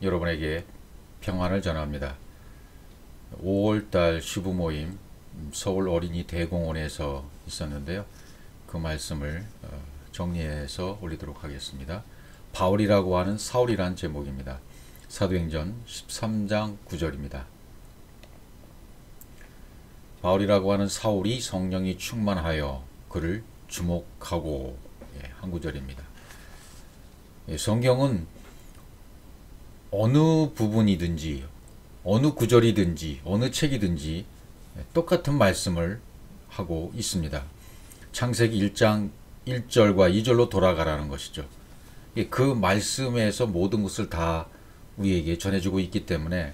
여러분에게 평안을 전합니다. 5월달 시부 모임 서울 어린이 대공원에서 있었는데요. 그 말씀을 정리해서 올리도록 하겠습니다. 바울이라고 하는 사울이란 제목입니다. 사도행전 13장 9절입니다. 바울이라고 하는 사울이 성령이 충만하여 그를 주목하고, 한 구절입니다. 성경은 어느 부분이든지 어느 구절이든지 어느 책이든지 똑같은 말씀을 하고 있습니다. 창세기 1장 1절과 2절로 돌아가라는 것이죠. 그 말씀에서 모든 것을 다 우리에게 전해주고 있기 때문에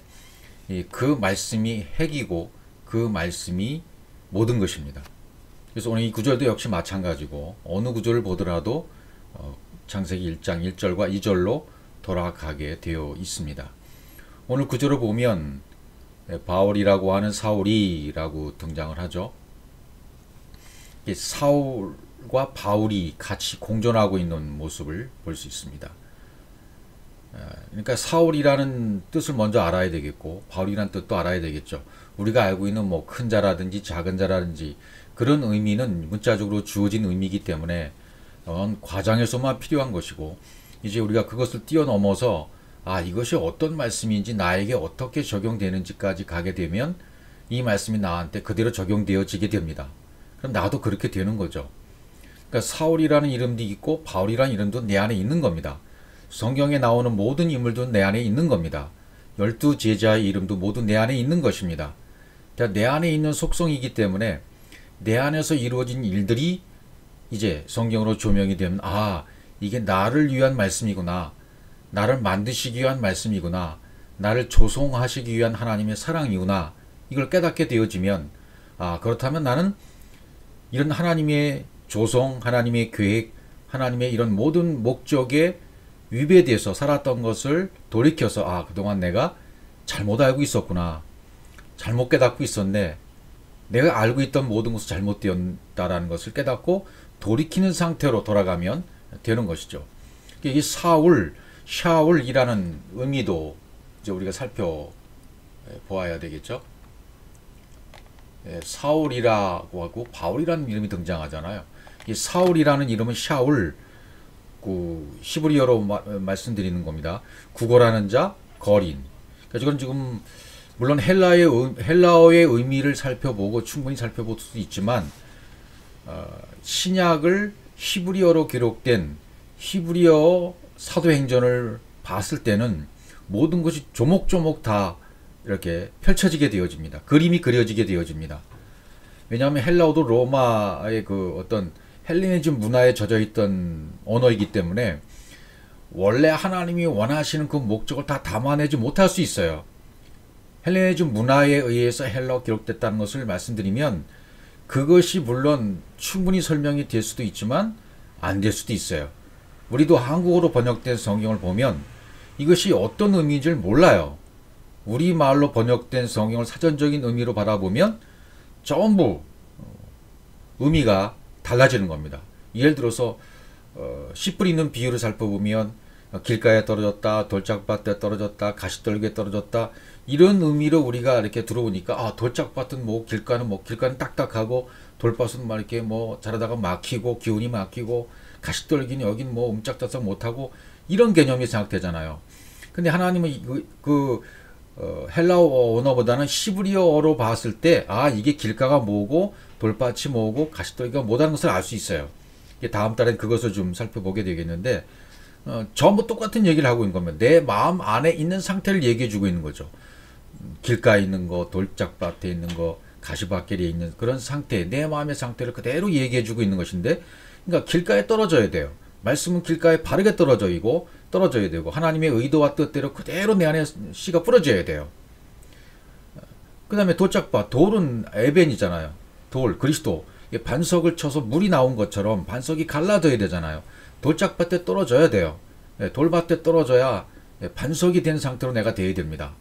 그 말씀이 핵이고 그 말씀이 모든 것입니다. 그래서 오늘 이 구절도 역시 마찬가지고 어느 구절을 보더라도 창세기 1장 1절과 2절로 돌아가게 되어 있습니다. 오늘 구절을 보면 바울이라고 하는 사울이라고 등장을 하죠. 사울과 바울이 같이 공존하고 있는 모습을 볼 수 있습니다. 그러니까 사울이라는 뜻을 먼저 알아야 되겠고 바울이라는 뜻도 알아야 되겠죠. 우리가 알고 있는 뭐 큰 자라든지 작은 자라든지 그런 의미는 문자적으로 주어진 의미이기 때문에 과장에서만 필요한 것이고, 이제 우리가 그것을 뛰어넘어서 이것이 어떤 말씀인지 나에게 어떻게 적용되는지까지 가게 되면 이 말씀이 나한테 그대로 적용되어지게 됩니다. 그럼 나도 그렇게 되는 거죠. 그러니까 사울이라는 이름도 있고 바울이라는 이름도 내 안에 있는 겁니다. 성경에 나오는 모든 인물도 내 안에 있는 겁니다. 12제자의 이름도 모두 내 안에 있는 것입니다. 내 안에 있는 속성이기 때문에 내 안에서 이루어진 일들이 이제 성경으로 조명이 되면 이게 나를 위한 말씀이구나, 나를 만드시기 위한 말씀이구나, 나를 조성하시기 위한 하나님의 사랑이구나, 이걸 깨닫게 되어지면 그렇다면 나는 이런 하나님의 조성, 하나님의 계획, 하나님의 이런 모든 목적에 위배돼서 살았던 것을 돌이켜서 그동안 내가 잘못 알고 있었구나, 잘못 깨닫고 있었네, 내가 알고 있던 모든 것이 잘못되었다라는 것을 깨닫고 돌이키는 상태로 돌아가면 되는 것이죠. 이 샤울이라는 의미도 이제 우리가 살펴보아야 되겠죠. 사울이라고 하고 바울이라는 이름이 등장하잖아요. 이 사울이라는 이름은 샤울, 히브리어로 말씀드리는 겁니다. 구걸하는 자, 거린. 그러니까 이건 지금 물론 헬라어의 의미를 살펴보고 충분히 살펴볼 수도 있지만 신약을 히브리어로 기록된 히브리어 사도행전을 봤을 때는 모든 것이 조목조목 다 이렇게 펼쳐지게 되어집니다. 그림이 그려지게 되어집니다. 왜냐하면 헬라어도 로마의 그 어떤 헬레니즘 문화에 젖어 있던 언어이기 때문에 원래 하나님이 원하시는 그 목적을 다 담아내지 못할 수 있어요. 헬레니즘 문화에 의해서 헬라어 기록됐다는 것을 말씀드리면 그것이 물론 충분히 설명이 될 수도 있지만 안 될 수도 있어요. 우리도 한국어로 번역된 성경을 보면 이것이 어떤 의미인지를 몰라요. 우리말로 번역된 성경을 사전적인 의미로 바라보면 전부 의미가 달라지는 겁니다. 예를 들어서 씨 뿌리는 비유를 살펴보면 길가에 떨어졌다, 돌짝밭에 떨어졌다, 가시떨기에 떨어졌다, 이런 의미로 우리가 이렇게 들어보니까 돌짝밭은 길가는 딱딱하고 돌밭은 막 이렇게 자라다가 막히고 기운이 막히고 가시떨기는 여긴 움짝달싹 못하고 이런 개념이 생각되잖아요. 근데 하나님은 헬라어 언어보다는 히브리어로 봤을 때 이게 길가가 뭐고 돌밭이 뭐고 가시떨기가 뭐다는 것을 알 수 있어요. 다음 달엔 그것을 좀 살펴보게 되겠는데 전부 똑같은 얘기를 하고 있는 겁니다. 내 마음 안에 있는 상태를 얘기해 주고 있는 거죠. 길가에 있는 거, 돌짝밭에 있는 거, 가시밭길에 있는 그런 상태, 내 마음의 상태를 그대로 얘기해 주고 있는 것인데, 그러니까 길가에 떨어져야 돼요. 말씀은 길가에 바르게 떨어져야 되고 하나님의 의도와 뜻대로 그대로 내 안에 씨가 뿌려져야 돼요. 그 다음에 돌짝밭, 돌은 에벤이잖아요. 돌, 그리스도. 반석을 쳐서 물이 나온 것처럼 반석이 갈라져야 되잖아요. 돌짝밭에 떨어져야 돼요. 돌밭에 떨어져야 반석이 된 상태로 내가 되어야 됩니다.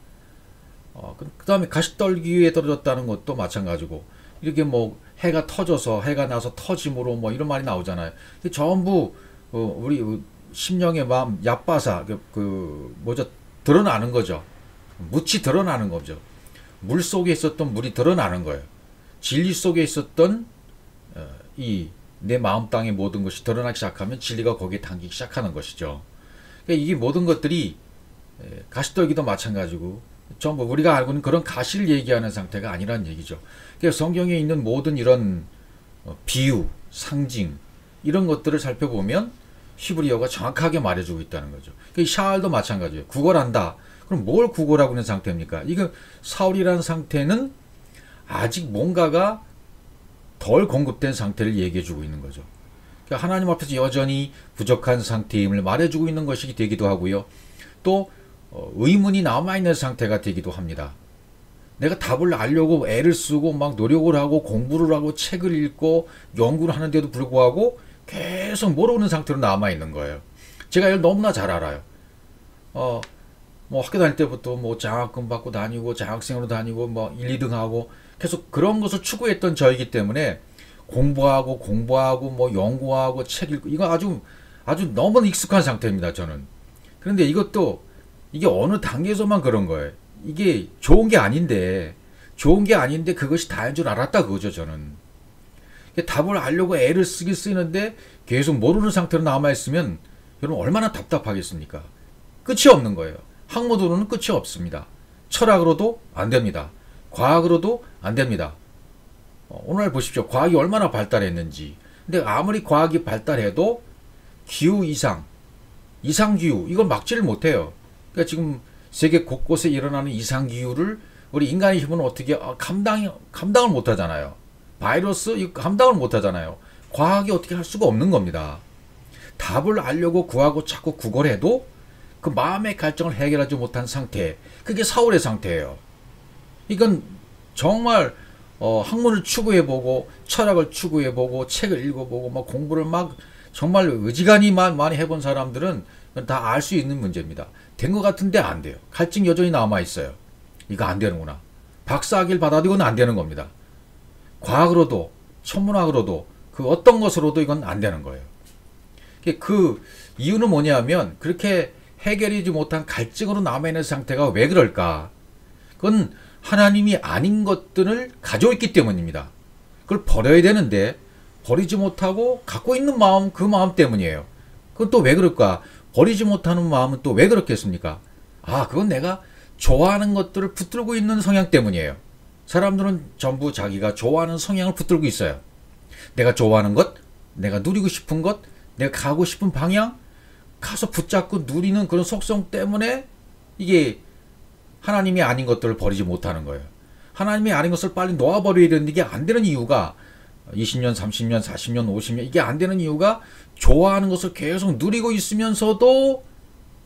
그 다음에 가시떨기 위에 떨어졌다는 것도 마찬가지고, 이렇게 해가 터져서 해가 나서 터짐으로 이런 말이 나오잖아요. 전부 우리 심령의 마음 얕바사 드러나는 거죠. 묻이 드러나는 거죠. 물 속에 있었던 물이 드러나는 거예요. 진리 속에 있었던 이 내 마음 땅의 모든 것이 드러나기 시작하면 진리가 거기에 담기기 시작하는 것이죠. 그러니까 이게 모든 것들이 가시떨기도 마찬가지고 전부 우리가 알고 있는 그런 가시를 얘기하는 상태가 아니라는 얘기죠. 그래서 성경에 있는 모든 이런 비유, 상징 이런 것들을 살펴보면 히브리어가 정확하게 말해주고 있다는 거죠. 그러니까 샤알도 마찬가지예요. 구걸한다. 그럼 뭘 구걸하고 있는 상태입니까? 이거 사울이라는 상태는 아직 뭔가가 덜 공급된 상태를 얘기해주고 있는 거죠. 그러니까 하나님 앞에서 여전히 부족한 상태임을 말해주고 있는 것이 되기도 하고요. 또 의문이 남아있는 상태가 되기도 합니다. 내가 답을 알려고 애를 쓰고 막 노력을 하고 공부를 하고 책을 읽고 연구를 하는데도 불구하고 계속 모르는 상태로 남아있는 거예요. 제가 이걸 너무나 잘 알아요. 뭐 학교 다닐 때부터 뭐 장학금 받고 다니고 장학생으로 다니고 뭐 1, 2등 하고 계속 그런 것을 추구했던 저이기 때문에 공부하고 뭐 연구하고 책 읽고 이거 아주 너무 익숙한 상태입니다. 저는. 그런데 이것도 이게 어느 단계에서만 그런 거예요. 이게 좋은 게 아닌데 그것이 다인 줄 알았다 그거죠. 저는. 답을 알려고 애를 쓰는데 계속 모르는 상태로 남아있으면 여러분 얼마나 답답하겠습니까? 끝이 없는 거예요. 학문으로는 끝이 없습니다. 철학으로도 안 됩니다. 과학으로도 안 됩니다. 오늘 보십시오. 과학이 얼마나 발달했는지. 근데 아무리 과학이 발달해도 기후 이상기후 이걸 막지를 못해요. 그러니까 지금 세계 곳곳에 일어나는 이상기후를 우리 인간의 힘은 어떻게 감당을 못하잖아요. 바이러스 이거 감당을 못하잖아요. 과학이 어떻게 할 수가 없는 겁니다. 답을 알려고 구하고 자꾸 구걸해도 그 마음의 갈증을 해결하지 못한 상태, 그게 사울의 상태예요. 이건 정말 학문을 추구해보고 철학을 추구해보고 책을 읽어보고 막 공부를 막 정말 의지간히 많이 해본 사람들은 다 알 수 있는 문제입니다. 된 것 같은데 안 돼요. 갈증이 여전히 남아있어요. 이거 안 되는구나. 박사학위를 받아도 이건 안 되는 겁니다. 과학으로도 천문학으로도 그 어떤 것으로도 이건 안 되는 거예요. 그 이유는 뭐냐면 그렇게 해결하지 못한 갈증으로 남아있는 상태가 왜 그럴까? 그건 하나님이 아닌 것들을 가지고 있기 때문입니다. 그걸 버려야 되는데 버리지 못하고 갖고 있는 마음, 그 마음 때문이에요. 그건 또 왜 그럴까? 버리지 못하는 마음은 또 왜 그렇겠습니까? 그건 내가 좋아하는 것들을 붙들고 있는 성향 때문이에요. 사람들은 전부 자기가 좋아하는 성향을 붙들고 있어요. 내가 좋아하는 것, 내가 누리고 싶은 것, 내가 가고 싶은 방향, 가서 붙잡고 누리는 그런 속성 때문에 이게 하나님이 아닌 것들을 버리지 못하는 거예요. 하나님이 아닌 것을 빨리 놓아버려야 되는데 이게 안 되는 이유가 20년, 30년, 40년, 50년 이게 안 되는 이유가 좋아하는 것을 계속 누리고 있으면서도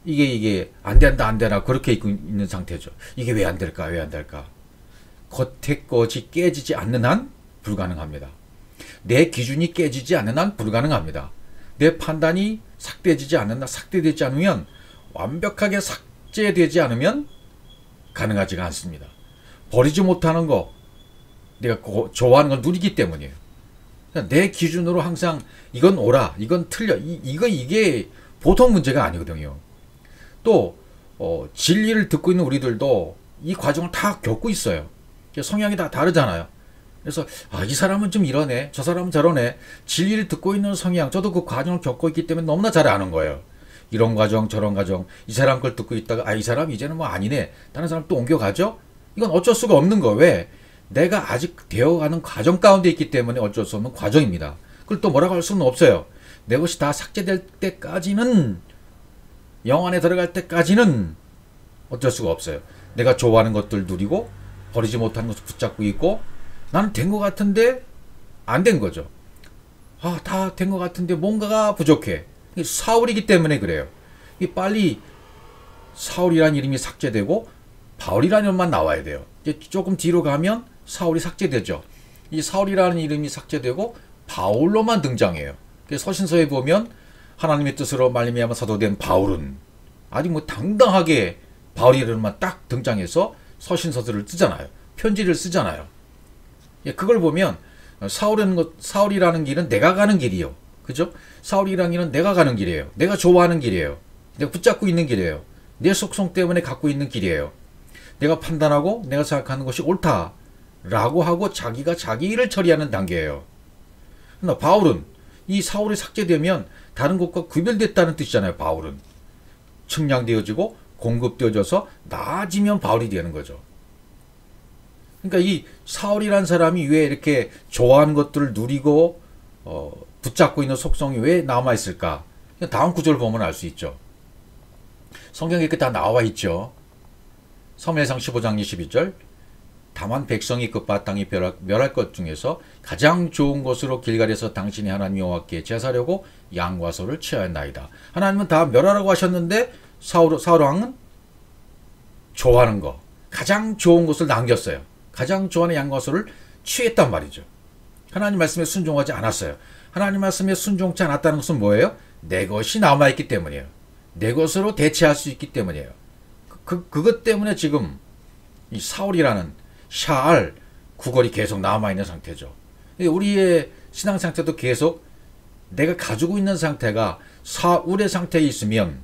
이게 안 되나 그렇게 있는 상태죠. 이게 왜 안 될까? 겉에 것이 깨지지 않는 한 불가능합니다. 내 기준이 깨지지 않는 한 불가능합니다. 내 판단이 삭제되지 않으면 완벽하게 삭제되지 않으면 가능하지가 않습니다. 버리지 못하는 거, 내가 좋아하는 걸 누리기 때문이에요. 내 기준으로 항상 이건 옳아, 이건 틀려, 이게 보통 문제가 아니거든요. 또 진리를 듣고 있는 우리들도 이 과정을 다 겪고 있어요. 성향이 다 다르잖아요. 그래서 이 사람은 좀 이러네, 저 사람은 저러네. 진리를 듣고 있는 성향, 저도 그 과정을 겪고 있기 때문에 너무나 잘 아는 거예요. 이런 과정 저런 과정, 이 사람 걸 듣고 있다가 이 사람 이제는 뭐 아니네, 다른 사람 또 옮겨가죠. 이건 어쩔 수가 없는 거. 왜? 내가 아직 되어가는 과정 가운데 있기 때문에 어쩔 수 없는 과정입니다. 그걸 또 뭐라고 할 수는 없어요. 내 것이 다 삭제될 때까지는, 영 안에 들어갈 때까지는 어쩔 수가 없어요. 내가 좋아하는 것들 누리고 버리지 못하는 것을 붙잡고 있고, 나는 된 것 같은데 안 된 거죠. 다 된 것 같은데 뭔가가 부족해. 사울이기 때문에 그래요. 빨리 사울이라는 이름이 삭제되고 바울이라는 이름만 나와야 돼요. 이제 조금 뒤로 가면 사울이 삭제되죠. 이 사울이라는 이름이 삭제되고 바울로만 등장해요. 서신서에 보면 하나님의 뜻으로 말미암아 사도된 바울은 아주 뭐 당당하게 바울이라는 이름만 딱 등장해서 서신서들을 쓰잖아요. 편지를 쓰잖아요. 그걸 보면 사울이라는 길은 내가 가는 길이요. 그죠? 사울이라는 길은 내가 가는 길이에요. 내가 좋아하는 길이에요. 내가 붙잡고 있는 길이에요. 내 속성 때문에 갖고 있는 길이에요. 내가 판단하고 내가 생각하는 것이 옳다라고 하고 자기가 자기 일을 처리하는 단계예요. 그러나 바울은 이 사울이 삭제되면 다른 것과 구별됐다는 뜻이잖아요. 바울은 측량되어지고 공급되어져서 나아지면 바울이 되는 거죠. 그러니까 이 사울이란 사람이 왜 이렇게 좋아하는 것들을 누리고 붙잡고 있는 속성이 왜 남아있을까? 다음 구절을 보면 알 수 있죠. 성경에 이렇게 다 나와 있죠. 사무엘상 15장 22절 다만 백성이 그 바땅이 멸할 것 중에서 가장 좋은 것으로 길갈에서 당신이 하나님 여호와께 제사려고 양과 소를 취하였나이다. 하나님은 다 멸하라고 하셨는데 사울 왕은 좋아하는 거 가장 좋은 것을 남겼어요. 가장 좋아하는 양과 소를 취했단 말이죠. 하나님 말씀에 순종하지 않았어요. 하나님 말씀에 순종치 않았다는 것은 뭐예요? 내 것이 남아있기 때문이에요. 내 것으로 대체할 수 있기 때문이에요. 그것 때문에 지금 이 사울이라는 샤알 구걸이 계속 남아있는 상태죠. 우리의 신앙 상태도 계속 내가 가지고 있는 상태가 사울의 상태에 있으면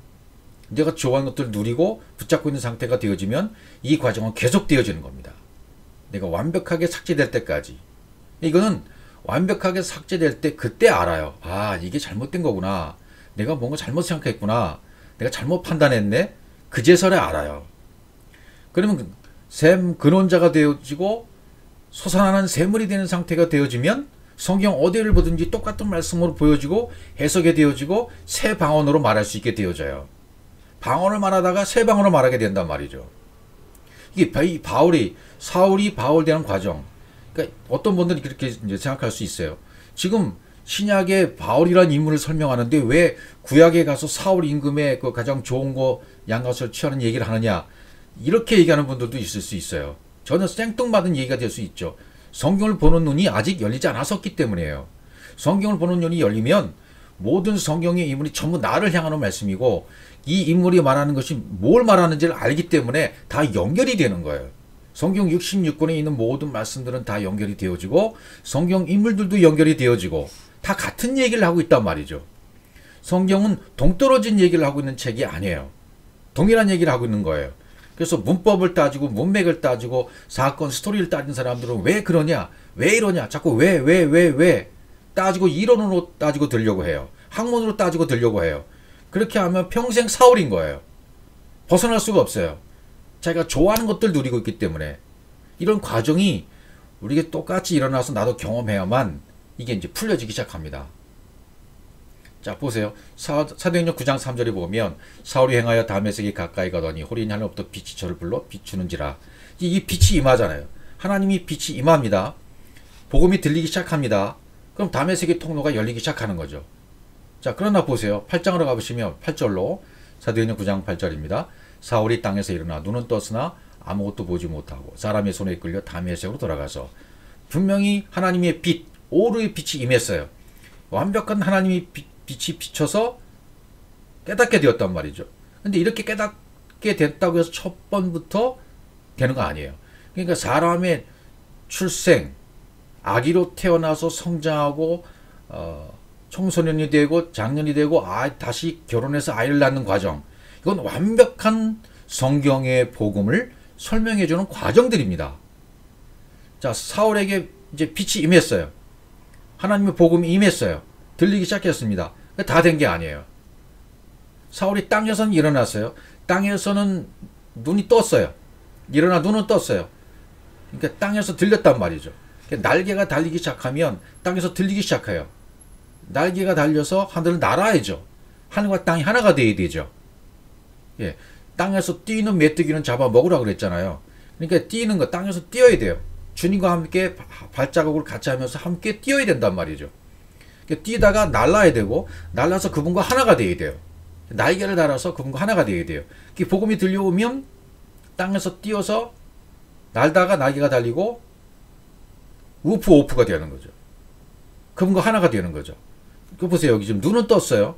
내가 좋아하는 것들을 누리고 붙잡고 있는 상태가 되어지면 이 과정은 계속 되어지는 겁니다. 내가 완벽하게 삭제될 때까지. 이거는 완벽하게 삭제될 때 그때 알아요. 아, 이게 잘못된 거구나. 내가 뭔가 잘못 생각했구나. 내가 잘못 판단했네. 그제서야 알아요. 그러면 샘 근원자가 되어지고 솟아나는 샘물이 되는 상태가 되어지면 성경 어디를 보든지 똑같은 말씀으로 보여지고 해석이 되어지고 새 방언으로 말할 수 있게 되어져요. 방언을 말하다가 새 방언으로 말하게 된단 말이죠. 이게 사울이 바울 되는 과정. 그러니까 어떤 분들이 그렇게 이제 생각할 수 있어요. 지금 신약에 바울이라는 인물을 설명하는데 왜 구약에 가서 사울 임금의 그 가장 좋은 거 양것을 취하는 얘기를 하느냐. 이렇게 얘기하는 분들도 있을 수 있어요. 전혀 생뚱맞은 얘기가 될 수 있죠. 성경을 보는 눈이 아직 열리지 않았었기 때문이에요. 성경을 보는 눈이 열리면 모든 성경의 인물이 전부 나를 향하는 말씀이고 이 인물이 말하는 것이 뭘 말하는지를 알기 때문에 다 연결이 되는 거예요. 성경 66권에 있는 모든 말씀들은 다 연결이 되어지고 성경 인물들도 연결이 되어지고 다 같은 얘기를 하고 있단 말이죠. 성경은 동떨어진 얘기를 하고 있는 책이 아니에요. 동일한 얘기를 하고 있는 거예요. 그래서 문법을 따지고 문맥을 따지고 사건 스토리를 따진 사람들은 왜 그러냐 왜 이러냐 자꾸 왜 따지고 이론으로 따지고 들려고 해요. 학문으로 따지고 들려고 해요. 그렇게 하면 평생 사울인 거예요. 벗어날 수가 없어요. 자기가 좋아하는 것들 누리고 있기 때문에 이런 과정이 우리에게 똑같이 일어나서 나도 경험해야만 이게 이제 풀려지기 시작합니다. 자 보세요. 사도행전 9장 3절에 보면 사울이 행하여 다메섹에 가까이 가더니 호련히 하늘로부터 빛이 저를 불러 비추는지라. 이 빛이 임하잖아요. 하나님이 빛이 임합니다. 복음이 들리기 시작합니다. 그럼 다메섹의 통로가 열리기 시작하는 거죠. 자 그러나 보세요. 8장으로 가보시면 8절로 사도행전 9장 8절입니다. 사울이 땅에서 일어나 눈은 떴으나 아무것도 보지 못하고 사람의 손에 이끌려 다메섹으로 돌아가서 분명히 하나님의 빛 오르의 빛이 임했어요. 완벽한 하나님의 빛이 비쳐서 깨닫게 되었단 말이죠. 근데 이렇게 깨닫게 됐다고 해서 첫 번부터 되는 거 아니에요. 그러니까 사람의 출생, 아기로 태어나서 성장하고 청소년이 되고 장년이 되고 다시 결혼해서 아이를 낳는 과정. 이건 완벽한 성경의 복음을 설명해주는 과정들입니다. 자, 사울에게 이제 빛이 임했어요. 하나님의 복음이 임했어요. 들리기 시작했습니다. 다 된 게 아니에요. 사울이 땅에서는 일어났어요. 땅에서는 눈이 떴어요. 일어나 눈은 떴어요. 그러니까 땅에서 들렸단 말이죠. 날개가 달리기 시작하면 땅에서 들리기 시작해요. 날개가 달려서 하늘을 날아야죠. 하늘과 땅이 하나가 되어야 되죠. 예, 땅에서 뛰는 메뚜기는 잡아 먹으라고 그랬잖아요. 그러니까 뛰는 거 땅에서 뛰어야 돼요. 주님과 함께 발자국을 같이 하면서 함께 뛰어야 된단 말이죠. 뛰다가 날아야 되고 날아서 그분과 하나가 되어야 돼요. 날개를 달아서 그분과 하나가 되어야 돼요. 복음이 들려오면 땅에서 뛰어서 날다가 날개가 달리고 오프가 되는 거죠. 그분과 하나가 되는 거죠. 보세요. 여기 지금 눈은 떴어요.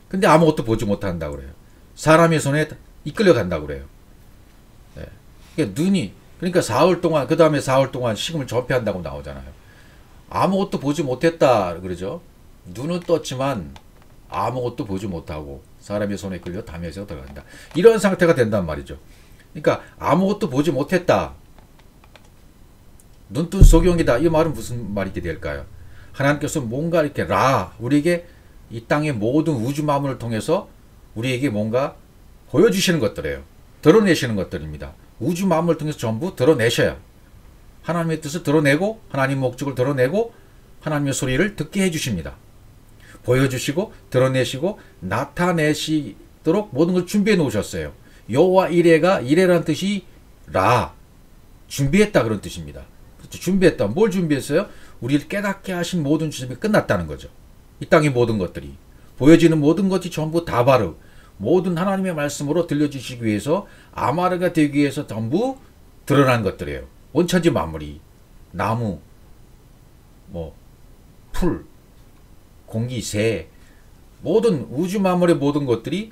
근데 아무것도 보지 못한다고 그래요. 사람의 손에 이끌려 간다고 그래요. 네. 그러니까 사흘 동안, 그 다음에 사흘 동안 식음을 접해한다고 나오잖아요. 아무것도 보지 못했다 그러죠. 눈은 떴지만 아무것도 보지 못하고 사람의 손에 끌려 담의 세로 들어간다. 이런 상태가 된단 말이죠. 그러니까 아무것도 보지 못했다. 눈뜬 소경이다. 이 말은 무슨 말이 될까요? 하나님께서 뭔가 이렇게 우리에게 이 땅의 모든 우주 만물을 통해서 우리에게 뭔가 보여주시는 것들이에요. 드러내시는 것들입니다. 우주 만물을 통해서 전부 드러내셔야 하나님의 뜻을 드러내고 하나님의 목적을 드러내고 하나님의 소리를 듣게 해주십니다. 보여주시고 드러내시고 나타내시도록 모든 걸 준비해 놓으셨어요. 여호와 이레가 이레라는 뜻이 준비했다 그런 뜻입니다. 그렇죠? 준비했다. 뭘 준비했어요? 우리를 깨닫게 하신 모든 준비가 끝났다는 거죠. 이 땅의 모든 것들이 보여지는 모든 것이 전부 다바르 모든 하나님의 말씀으로 들려주시기 위해서 아마르가 되기 위해서 전부 드러난 것들이에요. 원천지 만물이 나무, 풀, 공기, 새 모든 우주 만물의 모든 것들이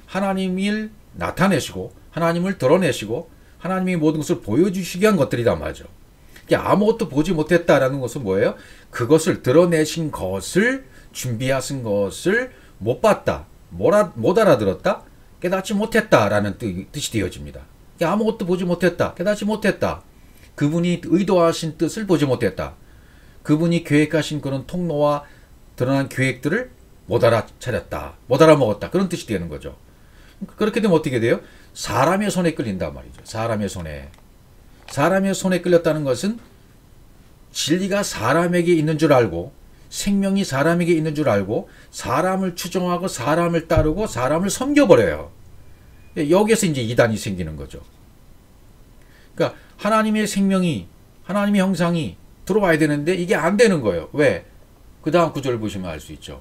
하나님을 나타내시고 하나님을 드러내시고 하나님의 모든 것을 보여주시기 위한 것들이란 말이죠. 아무것도 보지 못했다라는 것은 뭐예요? 그것을 드러내신 것을 준비하신 것을 못 봤다. 못 알아들었다. 깨닫지 못했다라는 뜻이 되어집니다. 아무것도 보지 못했다. 깨닫지 못했다. 그분이 의도하신 뜻을 보지 못했다. 그분이 계획하신 그런 통로와 드러난 계획들을 못 알아차렸다. 못 알아먹었다. 그런 뜻이 되는 거죠. 그렇게 되면 어떻게 돼요? 사람의 손에 끌린단 말이죠. 사람의 손에. 사람의 손에 끌렸다는 것은 진리가 사람에게 있는 줄 알고 생명이 사람에게 있는 줄 알고 사람을 추종하고 사람을 따르고 사람을 섬겨버려요. 여기에서 이제 이단이 생기는 거죠. 그러니까 하나님의 생명이 하나님의 형상이 들어와야 되는데 이게 안 되는 거예요. 왜? 그 다음 구절을 보시면 알 수 있죠.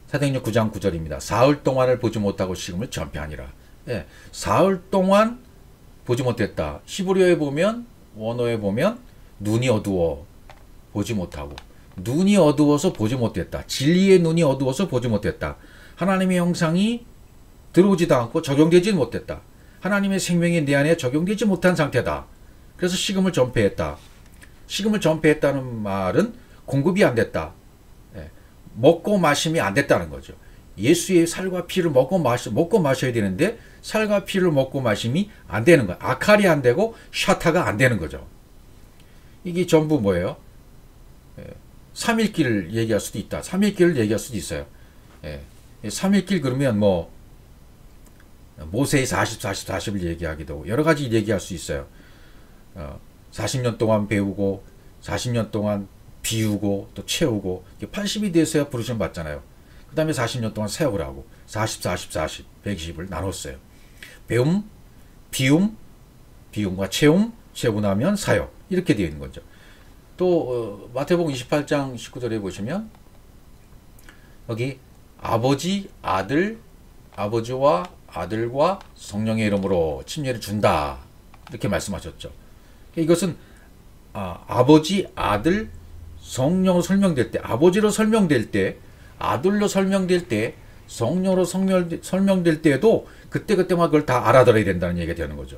사도행전 9장 9절입니다. 사흘 동안을 보지 못하고 식음을 전폐하니라. 예, 사흘 동안 보지 못했다. 히브리어에 보면 원어에 보면 눈이 어두워 보지 못하고 눈이 어두워서 보지 못했다. 진리의 눈이 어두워서 보지 못했다. 하나님의 형상이 들어오지도 않고 적용되지 못했다. 하나님의 생명이 내 안에 적용되지 못한 상태다. 그래서 식음을 전폐했다. 식음을 전폐했다는 말은 공급이 안 됐다. 먹고 마심이 안 됐다는 거죠. 예수의 살과 피를 먹고 마셔야 되는데 살과 피를 먹고 마심이 안 되는 거예요. 아칼이 안 되고 샤타가 안 되는 거죠. 이게 전부 뭐예요? 삼일길을 얘기할 수도 있다. 삼일길을 얘기할 수도 있어요. 삼일길 그러면 모세의 40을 얘기하기도 하고 여러 가지 얘기할 수 있어요. 40년 동안 배우고 40년 동안 비우고 또 채우고 80이 돼서야 부르심 받잖아요. 그 다음에 40년 동안 세우라고 40, 120을 나눴어요. 배움, 비움과 채우고 나면 사역 이렇게 되어 있는 거죠. 또 마태복음 28장 19절에 보시면 여기 아버지와 아들과 성령의 이름으로 침례를 준다 이렇게 말씀하셨죠. 이것은 아버지, 아들, 성령으로 설명될 때 아버지로 설명될 때 아들로 설명될 때 성령으로 설명될 때에도 그때마다 그걸 다 알아들어야 된다는 얘기가 되는 거죠.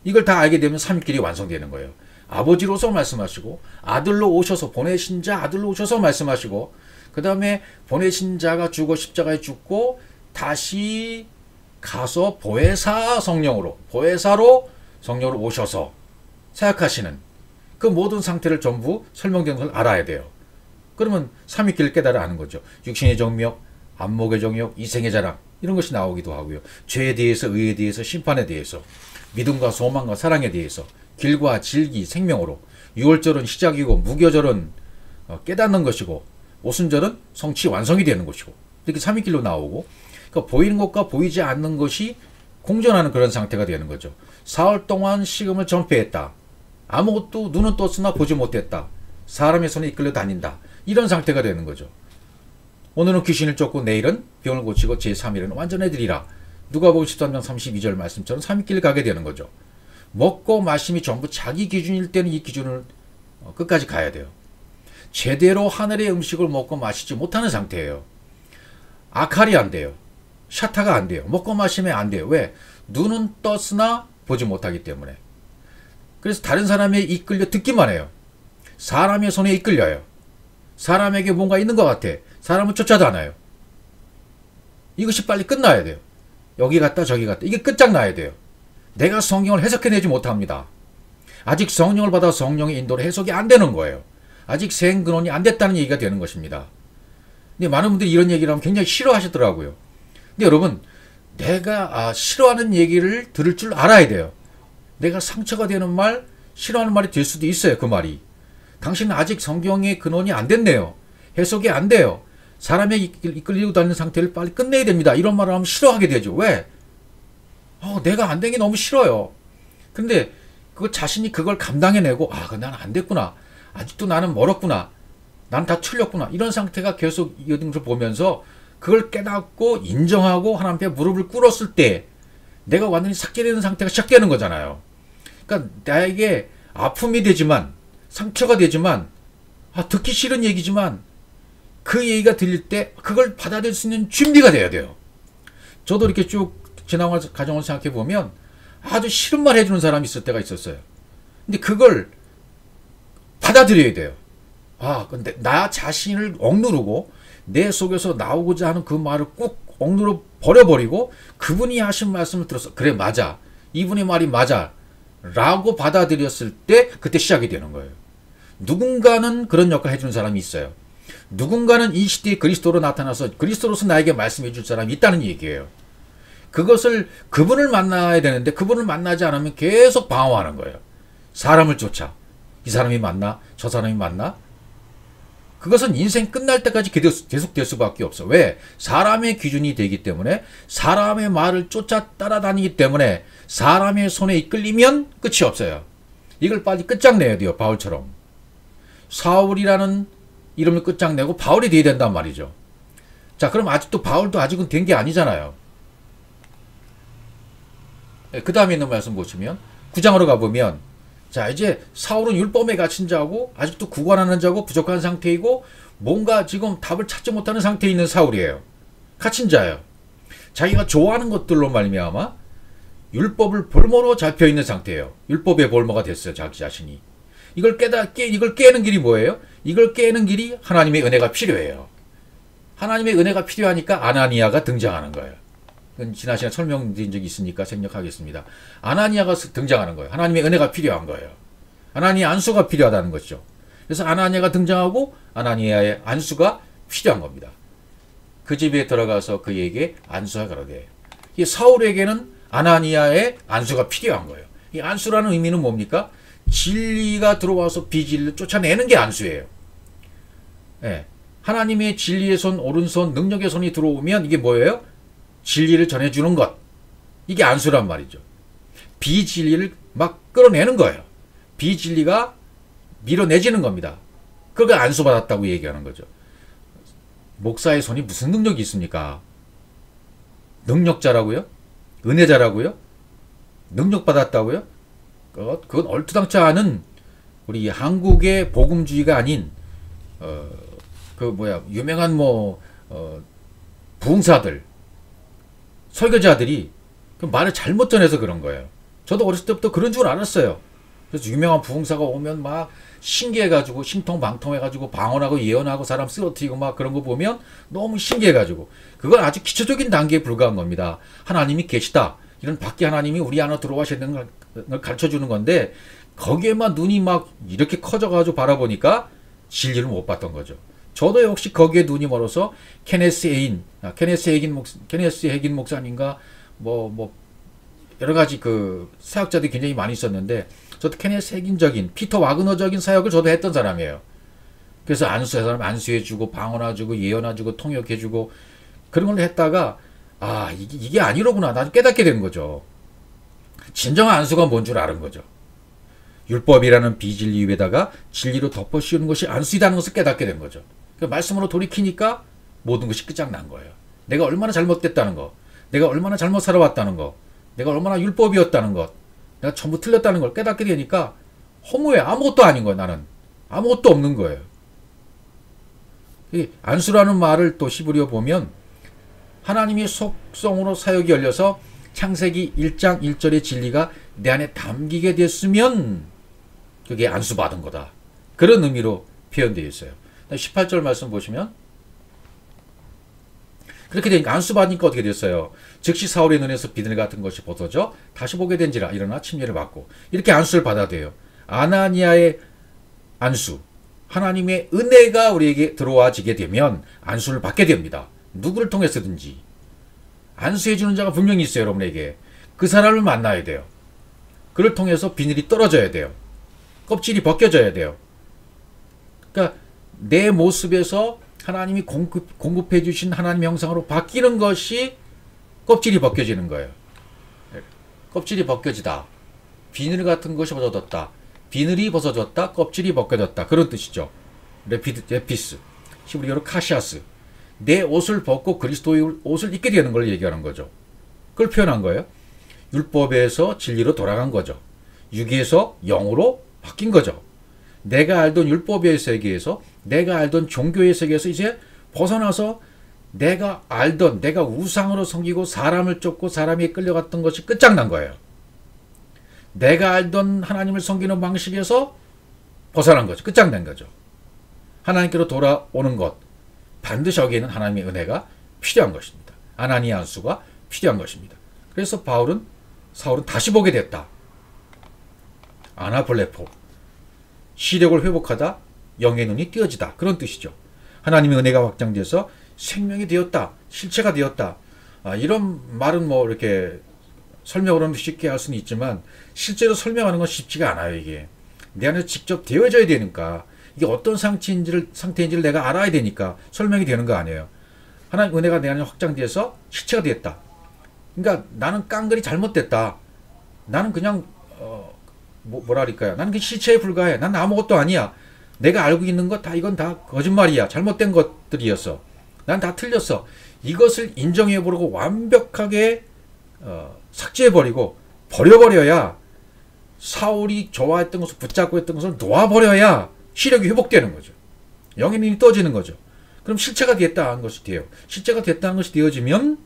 이걸 다 알게 되면 삼위일이 완성되는 거예요. 아버지로서 말씀하시고 아들로 오셔서 보내신 자 아들로 오셔서 말씀하시고 그 다음에 보내신 자가 죽어 십자가에 죽고 다시 가서 보혜사로 성령으로 오셔서 사역하시는 그 모든 상태를 전부 설명되는 걸 알아야 돼요. 그러면 삼위일을 깨달아 아는 거죠. 육신의 정욕, 안목의 정욕, 이생의 자랑 이런 것이 나오기도 하고요. 죄에 대해서, 의에 대해서, 심판에 대해서, 믿음과 소망과 사랑에 대해서, 길과 질기, 생명으로, 유월절은 시작이고 무교절은 깨닫는 것이고 오순절은 성취 완성이 되는 것이고 이렇게 삼위일로 나오고 그러니까 보이는 것과 보이지 않는 것이 공존하는 그런 상태가 되는 거죠. 사흘 동안 식음을 전폐했다. 아무것도 눈은 떴으나 보지 못했다. 사람의 손에 이끌려 다닌다. 이런 상태가 되는 거죠. 오늘은 귀신을 쫓고 내일은 병을 고치고 제3일은 완전해드리라. 누가복음 13장 32절 말씀처럼 삼위길 가게 되는 거죠. 먹고 마심이 전부 자기 기준일 때는 이 기준을 끝까지 가야 돼요. 제대로 하늘의 음식을 먹고 마시지 못하는 상태예요. 아칼이 안 돼요. 샤타가 안 돼요. 먹고 마시면 안 돼요. 왜? 눈은 떴으나 보지 못하기 때문에. 그래서 다른 사람에 이끌려 듣기만 해요. 사람의 손에 이끌려요. 사람에게 뭔가 있는 것 같아. 사람은 쫓아다녀요. 이것이 빨리 끝나야 돼요. 여기 갔다 저기 갔다. 이게 끝장나야 돼요. 내가 성경을 해석해내지 못합니다. 아직 성령을 받아 성령의 인도로 해석이 안 되는 거예요. 아직 생근원이 안 됐다는 얘기가 되는 것입니다. 근데 많은 분들이 이런 얘기를 하면 굉장히 싫어하시더라고요. 근데 여러분, 내가 싫어하는 얘기를 들을 줄 알아야 돼요. 내가 상처가 되는 말, 싫어하는 말이 될 수도 있어요. 그 말이. 당신은 아직 성경의 근원이 안 됐네요. 해석이 안 돼요. 사람에 이끌리고 다니는 상태를 빨리 끝내야 됩니다. 이런 말을 하면 싫어하게 되죠. 왜? 내가 안 된 게 너무 싫어요. 근데 그 자신이 그걸 감당해내고 나는 안 됐구나. 아직도 나는 멀었구나. 난 다 틀렸구나. 이런 상태가 계속 이어진 것을 보면서 그걸 깨닫고 인정하고 하나님 앞에 무릎을 꿇었을 때 내가 완전히 삭제되는 상태가 시작되는 거잖아요. 그러니까 나에게 아픔이 되지만 상처가 되지만 듣기 싫은 얘기지만 그 얘기가 들릴 때 그걸 받아들일 수 있는 준비가 돼야 돼요. 저도 이렇게 쭉 지나간 과정을 생각해 보면 아주 싫은 말 해주는 사람이 있을 때가 있었어요. 근데 그걸 받아들여야 돼요. 근데 나 자신을 억누르고 내 속에서 나오고자 하는 그 말을 꾹 억누르 버려버리고 그분이 하신 말씀을 들어서 그래 맞아. 이분의 말이 맞아. 라고 받아들였을 때 그때 시작이 되는 거예요. 누군가는 그런 역할을 해주는 사람이 있어요. 누군가는 이 시대에 그리스도로 나타나서 그리스도로서 나에게 말씀해 줄 사람이 있다는 얘기예요. 그분을 만나야 되는데 그분을 만나지 않으면 계속 방황하는 거예요. 사람을 쫓아. 이 사람이 맞나? 저 사람이 맞나? 그것은 인생 끝날 때까지 계속 될 수밖에 없어. 왜? 사람의 기준이 되기 때문에 사람의 말을 쫓아 따라다니기 때문에 사람의 손에 이끌리면 끝이 없어요. 이걸 빨리 끝장내야 돼요. 바울처럼. 사울이라는 이름을 끝장내고 바울이 돼야 된단 말이죠. 자, 그럼 바울도 아직은 된 게 아니잖아요. 그 다음에 있는 말씀 보시면 9장으로 가보면 자, 이제 사울은 율법에 갇힌 자고 아직도 구관하는 자고 부족한 상태이고 뭔가 지금 답을 찾지 못하는 상태에 있는 사울이에요. 갇힌 자예요. 자기가 좋아하는 것들로 말미암아 율법을 볼모로 잡혀있는 상태예요. 율법의 볼모가 됐어요. 자기 자신이. 이걸 깨는 길이 뭐예요? 이걸 깨는 길이 하나님의 은혜가 필요해요. 하나님의 은혜가 필요하니까 아나니아가 등장하는 거예요. 지난 시간에 설명드린 적이 있으니까 생략하겠습니다. 아나니아가 등장하는 거예요. 하나님의 은혜가 필요한 거예요. 아나니아 안수가 필요하다는 거죠. 그래서 아나니아가 등장하고 아나니아의 안수가 필요한 겁니다. 그 집에 들어가서 그에게 안수하 가로되. 이 사울에게는 아나니아의 안수가 필요한 거예요. 이 안수라는 의미는 뭡니까? 진리가 들어와서 비진리를 쫓아내는 게 안수예요. 예. 하나님의 진리의 손, 오른손, 능력의 손이 들어오면 이게 뭐예요? 진리를 전해주는 것. 이게 안수란 말이죠. 비진리를 막 끌어내는 거예요. 비진리가 밀어내지는 겁니다. 그걸 안수받았다고 얘기하는 거죠. 목사의 손이 무슨 능력이 있습니까? 능력자라고요? 은혜자라고요? 능력받았다고요? 그건 얼토당치 않은 우리 한국의 복음주의가 아닌 유명한 부흥사들, 설교자들이 그 말을 잘못 전해서 그런 거예요. 저도 어렸을 때부터 그런 줄 알았어요. 그래서 유명한 부흥사가 오면 막 신기해가지고 신통방통해가지고 방언하고 예언하고 사람 쓰러뜨리고 막 그런 거 보면 너무 신기해가지고 그건 아주 기초적인 단계에 불과한 겁니다. 하나님이 계시다. 이런 밖에 하나님이 우리 안으로 들어가시는 걸 가르쳐주는 건데 거기에만 눈이 막 이렇게 커져가지고 바라보니까 진리를 못 봤던 거죠. 저도 역시 거기에 눈이 멀어서 케네스 해긴 목사님과 여러 가지 그 사역자들이 굉장히 많이 있었는데 저도 케네스 해긴적인 피터 와그너적인 사역을 저도 했던 사람이에요. 그래서 사람 안수해주고 방언해주고 예언해주고 통역해주고 그런 걸 했다가 이게 아니로구나. 나도 깨닫게 된 거죠. 진정한 안수가 뭔 줄 아는 거죠. 율법이라는 비진리 위에다가 진리로 덮어 씌우는 것이 안수이다는 것을 깨닫게 된 거죠. 그 말씀으로 돌이키니까 모든 것이 끝장난 거예요. 내가 얼마나 잘못됐다는 거, 내가 얼마나 잘못 살아왔다는 거, 내가 얼마나 율법이었다는 것, 내가 전부 틀렸다는 걸 깨닫게 되니까 허무해. 아무것도 아닌 거예요. 나는 아무것도 없는 거예요. 이 안수라는 말을 또 히브리어 보면 하나님의 속성으로 사역이 열려서 창세기 1장 1절의 진리가 내 안에 담기게 됐으면 그게 안수받은 거다. 그런 의미로 표현되어 있어요. 18절 말씀 보시면 그렇게 되니까 안수 받으니까 어떻게 됐어요? 즉시 사울의 눈에서 비늘 같은 것이 벗어져 다시 보게 된지라 일어나 침례를 받고 이렇게 안수를 받아야 돼요. 아나니아의 안수, 하나님의 은혜가 우리에게 들어와지게 되면 안수를 받게 됩니다. 누구를 통해서든지 안수해 주는 자가 분명히 있어요. 여러분에게 그 사람을 만나야 돼요. 그를 통해서 비늘이 떨어져야 돼요. 껍질이 벗겨져야 돼요. 그러니까 내 모습에서 하나님이 공급해 주신 하나님의 형상으로 바뀌는 것이 껍질이 벗겨지는 거예요. 껍질이 벗겨지다. 비늘 같은 것이 벗어졌다. 비늘이 벗어졌다. 껍질이 벗겨졌다. 그런 뜻이죠. 레피스. 히브리어로 카시아스. 내 옷을 벗고 그리스도의 옷을 입게 되는 걸 얘기하는 거죠. 그걸 표현한 거예요. 율법에서 진리로 돌아간 거죠. 육에서 영으로 바뀐 거죠. 내가 알던 율법의 세계에서, 내가 알던 종교의 세계에서 이제 벗어나서 내가 우상으로 섬기고 사람을 쫓고 사람에게 끌려갔던 것이 끝장난 거예요. 내가 알던 하나님을 섬기는 방식에서 벗어난 거죠. 끝장난 거죠. 하나님께로 돌아오는 것, 반드시 여기에는 하나님의 은혜가 필요한 것입니다. 아나니아 안수가 필요한 것입니다. 그래서 사울은 다시 보게 됐다. 아나블레포. 시력을 회복하다 영의 눈이 띄어지다. 그런 뜻이죠. 하나님의 은혜가 확장돼서 생명이 되었다. 실체가 되었다. 이런 말은 뭐 이렇게 설명으로는 쉽게 할 수는 있지만 실제로 설명하는 건 쉽지가 않아요. 이게 내 안에 직접 되어져야 되니까 이게 어떤 상태인지를 내가 알아야 되니까 설명이 되는 거 아니에요. 하나님 은혜가 내 안에 확장돼서 실체가 되었다. 그러니까 나는 깡그리 잘못됐다. 나는 그냥 뭐랄까요? 나는 그 실체에 불과해. 난 아무것도 아니야. 내가 알고 있는 것 이건 다 거짓말이야. 잘못된 것들이었어. 난 다 틀렸어. 이것을 인정해버리고 완벽하게 삭제해버리고 버려버려야 사울이 좋아했던 것을 붙잡고 했던 것을 놓아버려야 시력이 회복되는 거죠. 영의 눈이 떠지는 거죠. 그럼 실체가 됐다는 것이 돼요. 실체가 됐다는 것이 되어지면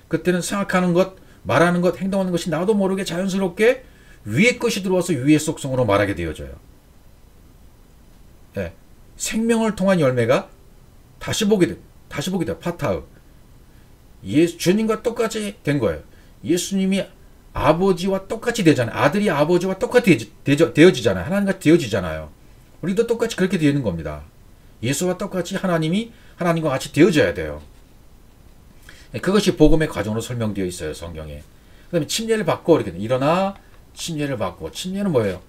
그때는 생각하는 것, 말하는 것, 행동하는 것이 나도 모르게 자연스럽게 위의 것이 들어와서 위의 속성으로 말하게 되어져요. 네. 생명을 통한 열매가 다시 보게 돼. 파타흐. 주님과 똑같이 된 거예요. 예수님이 아버지와 똑같이 되잖아요. 아들이 아버지와 똑같이 되어지잖아요. 하나님과 되어지잖아요. 우리도 똑같이 그렇게 되는 겁니다. 예수와 똑같이 하나님과 같이 되어져야 돼요. 그것이 복음의 과정으로 설명되어 있어요. 성경에. 그 다음에 침례를 받고 이렇게 일어나 침례를 받고. 침례는 뭐예요?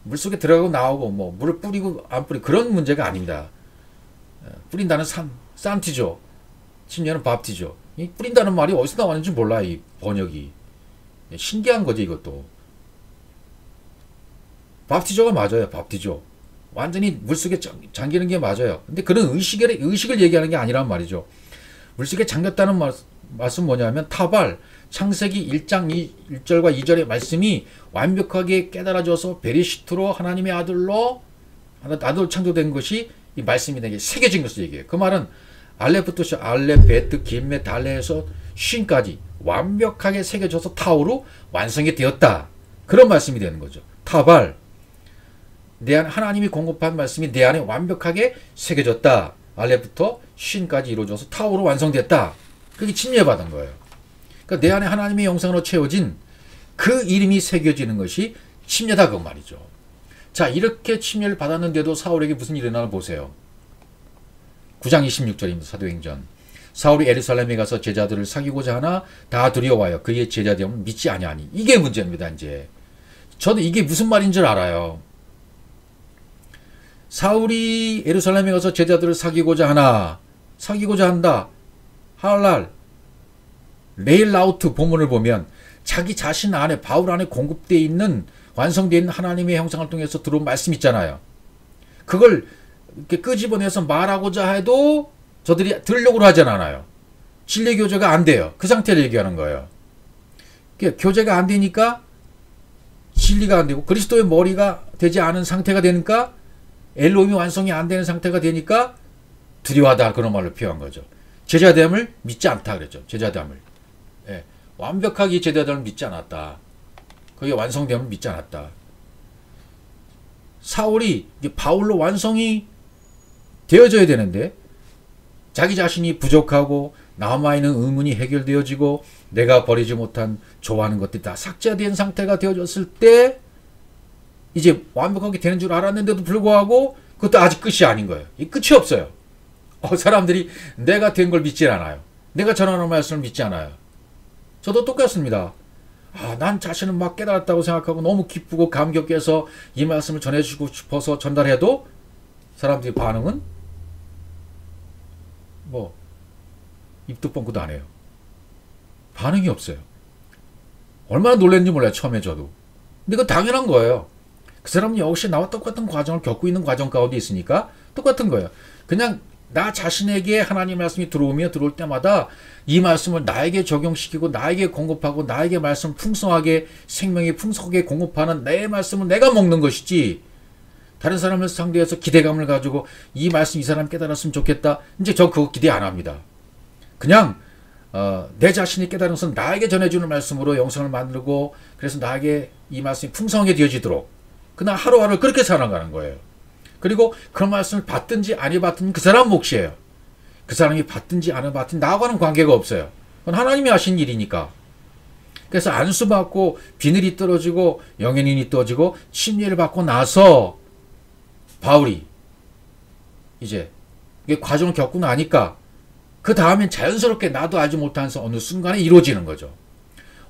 물속에 들어가고 나오고 뭐 물을 뿌리고 안 뿌리고 그런 문제가 아닙니다. 뿌린다는 산티죠. 침례는 밥티죠. 이 뿌린다는 말이 어디서 나왔는지 몰라. 이 번역이. 신기한 거지 이것도. 밥티조가 맞아요. 밥티조. 완전히 물속에 잠기는 게 맞아요. 근데 그런 의식을 얘기하는 게 아니란 말이죠. 물속에 잠겼다는 말씀 뭐냐면 타발, 창세기 1장 1절과 2절의 말씀이 완벽하게 깨달아져서 베리시트로 하나님의 아들로 창조된 것이 이 말씀이 내게 새겨진 것을 얘기해요. 그 말은 알레부터 알레, 베트, 김메, 달레에서 쉰까지 완벽하게 새겨져서 타우로 완성이 되었다. 그런 말씀이 되는 거죠. 타발, 내 안에 하나님이 공급한 말씀이 내 안에 완벽하게 새겨졌다. 알레부터 쉰까지 이루어져서 타우로 완성됐다. 그게 침례받은 거예요. 그러니까 내 안에 하나님의 영상으로 채워진 그 이름이 새겨지는 것이 침례다 그 말이죠. 자, 이렇게 침례를 받았는데도 사울에게 무슨 일이 일어나나 보세요. 9장 26절입니다. 사도행전. 사울이 예루살렘에 가서 제자들을 사귀고자 하나 다 두려워하여 그의 제자되면 믿지 아니하니. 이게 문제입니다. 이제 저도 이게 무슨 말인 줄 알아요. 사울이 예루살렘에 가서 제자들을 사귀고자 한다. 하얼날 레일라우트 본문을 보면 자기 자신 안에 바울 안에 공급되어 있는 완성되어 있는 하나님의 형상을 통해서 들어온 말씀 있잖아요. 그걸 이렇게 끄집어내서 말하고자 해도 저들이 들으려고 하지 않아요. 진리 교제가 안 돼요. 그 상태를 얘기하는 거예요. 교제가 안 되니까 진리가 안 되고 그리스도의 머리가 되지 않은 상태가 되니까 엘로힘이 완성이 안 되는 상태가 되니까 두려워하다 그런 말로 표현한 거죠. 제자됨을 믿지 않다 그랬죠. 제자됨을. 예, 완벽하게 제자됨을 믿지 않았다. 그게 완성됨을 믿지 않았다. 사울이 바울로 완성이 되어져야 되는데 자기 자신이 부족하고 남아있는 의문이 해결되어지고 내가 버리지 못한 좋아하는 것들이 다 삭제된 상태가 되어졌을 때 이제 완벽하게 되는 줄 알았는데도 불구하고 그것도 아직 끝이 아닌 거예요. 이 끝이 없어요. 사람들이 내가 된 걸 믿지 않아요. 내가 전하는 말씀을 믿지 않아요. 저도 똑같습니다. 난 자신은 막 깨달았다고 생각하고 너무 기쁘고 감격해서 이 말씀을 전해주고 싶어서 전달해도 사람들이 반응은 뭐 입도 뻥끗도 안 해요. 반응이 없어요. 얼마나 놀랐는지 몰라요. 처음에 저도. 근데 그건 당연한 거예요. 그 사람은 역시 나와 똑같은 과정을 겪고 있는 과정 가운데 있으니까 똑같은 거예요. 그냥 나 자신에게 하나님 말씀이 들어올 때마다 이 말씀을 나에게 적용시키고 나에게 공급하고 나에게 말씀 풍성하게 생명이 풍성하게 공급하는 내 말씀을 내가 먹는 것이지 다른 사람을 상대해서 기대감을 가지고 이 말씀 이 사람 깨달았으면 좋겠다. 이제 저 그거 기대 안 합니다. 그냥 내 자신이 깨달은 것은 나에게 전해주는 말씀으로 영성을 만들고 그래서 나에게 이 말씀이 풍성하게 되어지도록 그날 하루하루 그렇게 살아가는 거예요. 그리고 그런 말씀을 받든지 안 받든지 그 사람 몫이에요. 그 사람이 받든지 안 받든지 나하고는 관계가 없어요. 그건 하나님이 하신 일이니까. 그래서 안수받고 비늘이 떨어지고 영현인이 떠지고 침례를 받고 나서 바울이 이제 이게 과정을 겪고 나니까 그 다음엔 자연스럽게 나도 알지 못하면서 어느 순간에 이루어지는 거죠.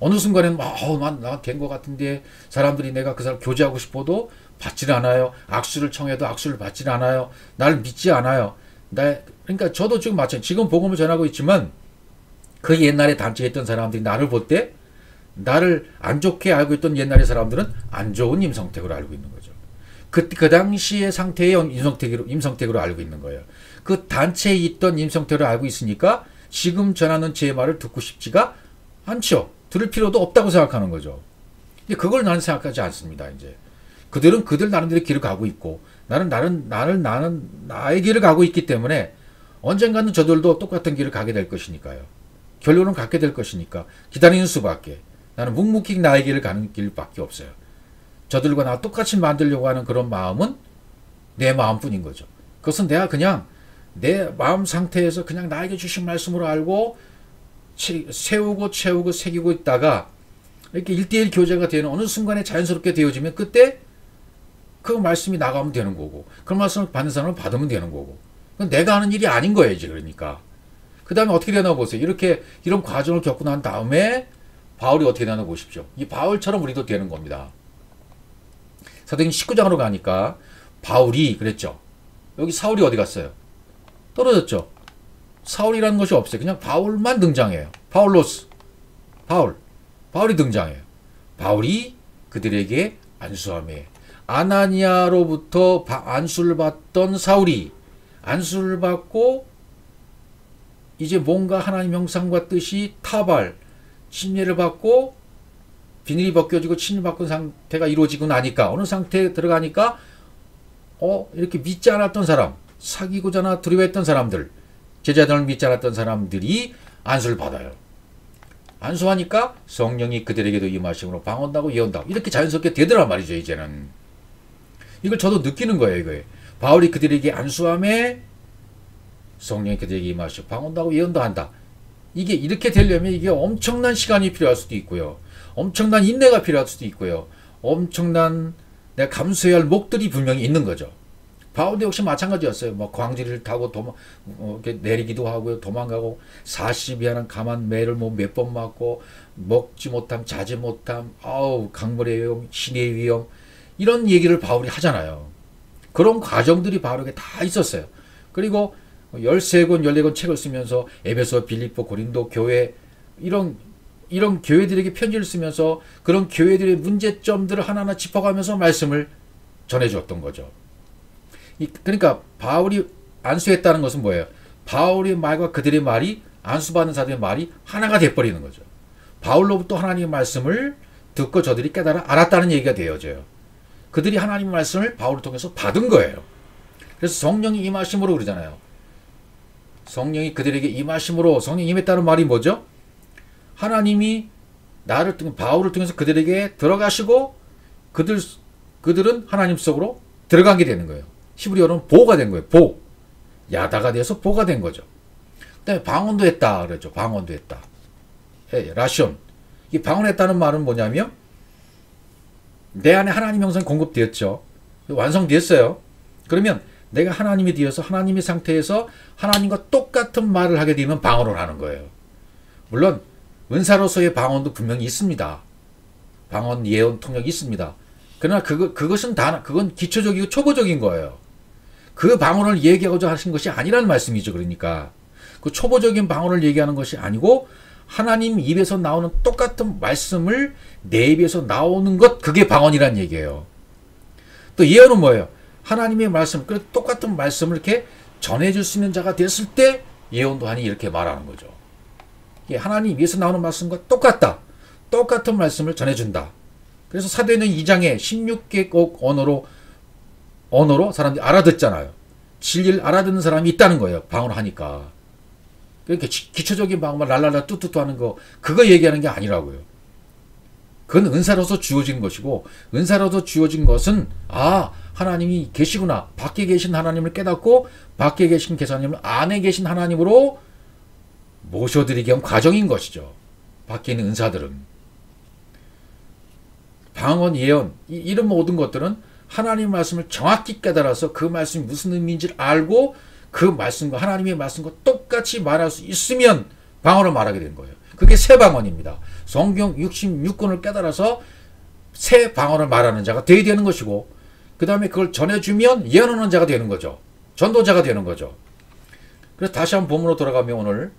어느 순간에는 나 된 것 같은데 사람들이 내가 그 사람 교제하고 싶어도 받질 않아요. 악수를 청해도 악수를 받질 않아요. 나를 믿지 않아요. 그러니까 저도 지금 마찬가지. 지금 복음을 전하고 있지만 그 옛날에 단체에 있던 사람들이 나를 볼 때 나를 안 좋게 알고 있던 옛날의 사람들은 안 좋은 임성택으로 알고 있는 거죠. 그 당시의 상태의 임성택으로 알고 있는 거예요. 그 단체에 있던 임성택으로 알고 있으니까 지금 전하는 제 말을 듣고 싶지가 않죠. 들을 필요도 없다고 생각하는 거죠. 근데 그걸 나는 생각하지 않습니다. 이제 그들은 그들 나름대로 길을 가고 있고 나는 나의 길을 가고 있기 때문에 언젠가는 저들도 똑같은 길을 가게 될 것이니까요. 결론은 갖게 될 것이니까 기다리는 수밖에. 나는 묵묵히 나의 길을 가는 길밖에 없어요. 저들과 나 똑같이 만들려고 하는 그런 마음은 내 마음뿐인 거죠. 그것은 내가 그냥 내 마음 상태에서 그냥 나에게 주신 말씀으로 알고 세우고 채우고 새기고 있다가 이렇게 1대1 교제가 되는 어느 순간에 자연스럽게 되어지면 그때 그 말씀이 나가면 되는 거고 그 말씀을 받는 사람은 받으면 되는 거고 그건 내가 하는 일이 아닌 거예요. 이제 그러니까 그 다음에 어떻게 되나 보세요. 이런 과정을 겪고 난 다음에 바울이 어떻게 되나 보십시오. 이 바울처럼 우리도 되는 겁니다. 사도행 19장으로 가니까 바울이 그랬죠. 여기 사울이 어디 갔어요? 떨어졌죠. 사울이라는 것이 없어요. 그냥 바울만 등장해요. 바울이 등장해요. 바울이 그들에게 안수하며 아나니아로부터 안수를 받던 사울이 안수를 받고 이제 뭔가 하나님 형상과 뜻이 타발 침례를 받고 비늘이 벗겨지고 침례 받은 상태가 이루어지고 나니까 어느 상태에 들어가니까 이렇게 믿지 않았던 사람 사귀고자 두려워했던 사람들 제자들을 믿지 않았던 사람들이 안수를 받아요. 안수하니까 성령이 그들에게도 임하심으로 방언다고 예언다고 이렇게 자연스럽게 되더란 말이죠. 이제는 이걸 저도 느끼는 거예요. 이거에 바울이 그들에게 안수함에 성령이 그들에게 임하시고 방언다고 예언도 한다. 이게 이렇게 되려면 이게 엄청난 시간이 필요할 수도 있고요. 엄청난 인내가 필요할 수도 있고요. 엄청난 내가 감수해야 할 목들이 분명히 있는 거죠. 바울도 역시 마찬가지였어요. 뭐 광지를 타고 이렇게 내리기도 하고요. 도망가고 40이하는 감한 매를 몇 번 맞고 먹지 못함 자지 못함 강물의 위험 신의 위험 이런 얘기를 바울이 하잖아요. 그런 과정들이 바울에게 다 있었어요. 그리고 13권 14권 책을 쓰면서 에베소 빌립보 고린도 교회 이런 교회들에게 편지를 쓰면서 그런 교회들의 문제점들을 하나하나 짚어가면서 말씀을 전해주었던 거죠. 그러니까 바울이 안수했다는 것은 뭐예요? 바울의 말과 그들의 말이 안수받는 사람의 말이 하나가 돼버리는 거죠. 바울로부터 하나님의 말씀을 듣고 저들이 깨달아 알았다는 얘기가 되어져요. 그들이 하나님의 말씀을 바울을 통해서 받은 거예요. 그래서 성령이 임하심으로 그러잖아요. 성령이 그들에게 임하심으로 성령이 임했다는 말이 뭐죠? 하나님이 바울을 통해서 그들에게 들어가시고 그들은 하나님 속으로 들어가게 되는 거예요. 히브리어로는 보가 된 거예요. 야다가 돼서 보가 된 거죠. 그다음에 방언도 했다 그랬죠. 방언도 했다. 예, 라시온. 이 방언했다는 말은 뭐냐면 내 안에 하나님 형상이 공급되었죠. 완성되었어요. 그러면 내가 하나님이 되어서 하나님의 상태에서 하나님과 똑같은 말을 하게 되면 방언을 하는 거예요. 물론 은사로서의 방언도 분명히 있습니다. 방언, 예언, 통역이 있습니다. 그러나 그건 기초적이고 초보적인 거예요. 그 방언을 얘기하고자 하신 것이 아니라는 말씀이죠. 그러니까 그 초보적인 방언을 얘기하는 것이 아니고 하나님 입에서 나오는 똑같은 말씀을 내 입에서 나오는 것, 그게 방언이란 얘기예요. 또 예언은 뭐예요? 하나님의 말씀, 그 똑같은 말씀을 이렇게 전해줄 수 있는 자가 됐을 때 예언도 하니 이렇게 말하는 거죠. 하나님 입에서 나오는 말씀과 똑같다. 똑같은 말씀을 전해준다. 그래서 사도행전 2장에 16개국 언어로 사람들이 알아듣잖아요. 진리를 알아듣는 사람이 있다는 거예요. 방언을 하니까. 그러니까 기초적인 방언만 랄랄라 뚜뚜뚜 하는 거, 그거 얘기하는 게 아니라고요. 그건 은사로서 주어진 것이고, 은사로서 주어진 것은 하나님이 계시구나. 밖에 계신 하나님을 깨닫고 밖에 계신 하나님을 안에 계신 하나님으로 모셔드리기 위한 과정인 것이죠. 밖에 있는 은사들은. 방언, 예언, 이런 모든 것들은 하나님의 말씀을 정확히 깨달아서 그 말씀이 무슨 의미인지를 알고 그 말씀과 하나님의 말씀과 똑같이 말할 수 있으면 방언을 말하게 된 거예요. 그게 새 방언입니다. 성경 66권을 깨달아서 새 방언을 말하는 자가 되어야 되는 것이고, 그 다음에 그걸 전해주면 예언하는 자가 되는 거죠. 전도자가 되는 거죠. 그래서 다시 한번 본문으로 돌아가면 오늘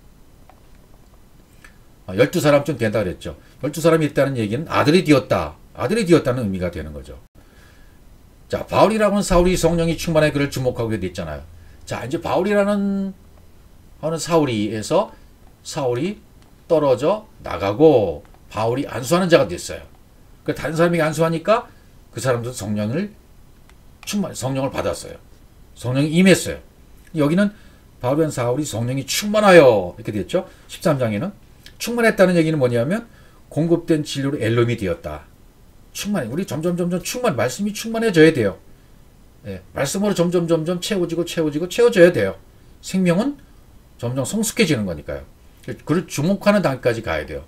12사람쯤 된다 그랬죠. 12사람이 있다는 얘기는 아들이 되었다는 의미가 되는 거죠. 자, 바울이라고는 사울이 성령이 충만해 그를 주목하게 됐잖아요. 자, 이제 바울이라는 하는 사울이에서 사울이 떨어져 나가고 바울이 안수하는 자가 됐어요. 그 다른 사람이 안수하니까 그 사람도 성령을 받았어요. 성령이 임했어요. 여기는 바울이라는 사울이 성령이 충만하여 이렇게 됐죠. 13장에는 충만했다는 얘기는 뭐냐면 공급된 진료로 엘롬이 되었다. 우리 점점 말씀이 충만해져야 돼요. 예, 말씀으로 점점 채워져야 돼요. 생명은 점점 성숙해지는 거니까요. 그를 주목하는 단계까지 가야 돼요.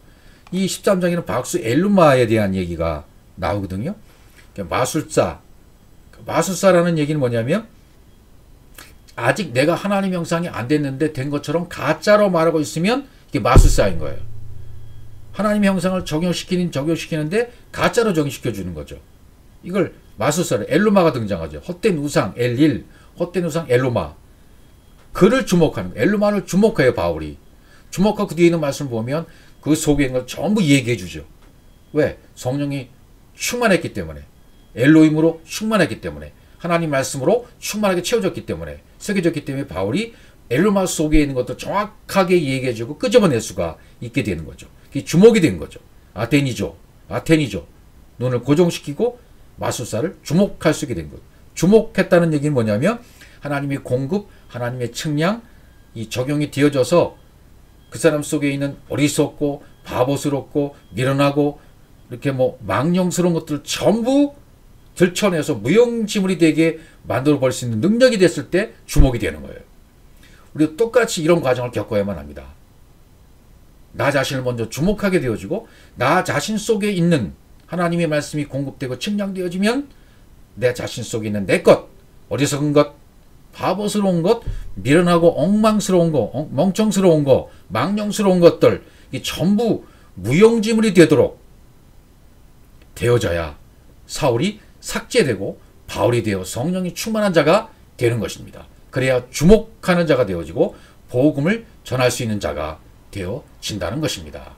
이 13장에는 박수 엘루마에 대한 얘기가 나오거든요. 마술사라는 얘기는 뭐냐면 아직 내가 하나님 형상이 안 됐는데 된 것처럼 가짜로 말하고 있으면 이게 마술사인 거예요. 하나님의 형상을 적용시키는데 가짜로 적용시켜주는 거죠. 이걸 마술사를 엘루마가 등장하죠. 헛된 우상 엘릴, 헛된 우상 엘루마. 그를 주목하는 거예요. 엘루마를 주목해요. 바울이. 주목하고 그 뒤에 있는 말씀을 보면 그 속에 있는 걸 전부 얘기해 주죠. 왜? 성령이 충만했기 때문에, 엘로힘으로 충만했기 때문에, 하나님 말씀으로 충만하게 채워졌기 때문에, 새겨졌기 때문에 바울이 엘루마 속에 있는 것도 정확하게 얘기해 주고 끄집어낼 수가 있게 되는 거죠. 그게 주목이 된 거죠. 아테니죠. 눈을 고정시키고 마술사를 주목할 수 있게 된 거죠. 주목했다는 얘기는 뭐냐면 하나님의 공급, 하나님의 측량, 이 적용이 되어져서 그 사람 속에 있는 어리석고 바보스럽고 미련하고 이렇게 망령스러운 것들을 전부 들춰내서 무용지물이 되게 만들어 버릴 수 있는 능력이 됐을 때 주목이 되는 거예요. 우리도 똑같이 이런 과정을 겪어야만 합니다. 나 자신을 먼저 주목하게 되어지고 나 자신 속에 있는 하나님의 말씀이 공급되고 측량되어지면 내 자신 속에 있는 내 것, 어리석은 것, 바보스러운 것, 미련하고 엉망스러운 것, 멍청스러운 것, 망령스러운 것들, 이 전부 무용지물이 되도록 되어져야 사울이 삭제되고 바울이 되어 성령이 충만한 자가 되는 것입니다. 그래야 주목하는 자가 되어지고 복음을 전할 수 있는 자가 되어진다는 것입니다.